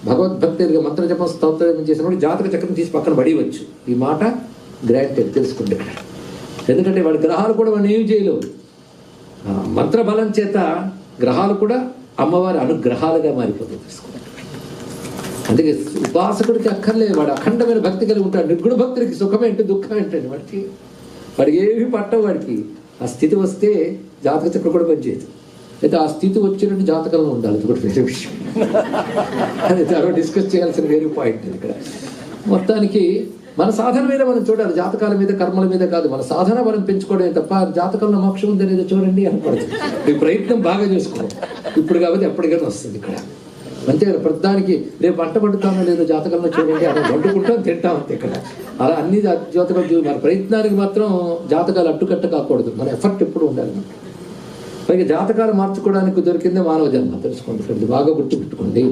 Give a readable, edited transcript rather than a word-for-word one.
భగవద్భక్తి మంత్ర జపం స్తోత్రం చేసినప్పుడు జాతక చక్రం తీసి పక్కన పడివచ్చు. ఈ మాట గ్రాంటెడ్, తెలుసుకోండి. ఎందుకంటే వాడి గ్రహాలు కూడా వాడిని ఏం చేయలేవు. మంత్ర బలం చేత గ్రహాలు కూడా అమ్మవారి అనుగ్రహాలుగా మారిపోతాయి, తెలుసుకోండి. అందుకే ఉపాసకుడికి అక్కర్లేదు, వాడు అఖండమైన భక్తి కలిగి ఉంటాడు. నిర్గుణ భక్తుడికి సుఖం ఏంటి దుఃఖం ఏంటండి, వాడికి ఏమి పట్టవు. వాడికి ఆ స్థితి వస్తే జాతక చక్రం కూడా పనిచేయదు. అయితే ఆ స్థితి వచ్చినట్టు జాతకంలో ఉండాలి, అది కూడా వేరే విషయం. అది తర్వాత డిస్కస్ చేయాల్సిన వేరే పాయింట్ ఇక్కడ. మొత్తానికి మన సాధన మీద మనం చూడాలి, జాతకాల మీద కర్మల మీద కాదు. మన సాధన మనం పెంచుకోవడమే తప్ప జాతకంలో మోక్షం ఉందని ఏదో చూడండి అనకూడదు. ఈ ప్రయత్నం బాగా చేసుకోవాలి. ఇప్పుడు కాబట్టి ఎప్పటికైనా వస్తుంది ఇక్కడ. అంతే కదా, ప్రతిదానికి రేపు పంట పడుతామో లేదో జాతకంలో చూడండి, అలా వండుకుంటాం తింటాం అంతే ఇక్కడ. అలా అన్ని జాతకాలు మన ప్రయత్నానికి మాత్రం జాతకాలు అడ్డుకట్ట కాకూడదు. మన ఎఫర్ట్ ఎప్పుడు ఉండాలి. పైగా జాతకాలు మార్చుకోవడానికి దొరికిందే మానవ జన్మ, తెలుసుకోండి. బాగా గుర్తుపెట్టుకోండి.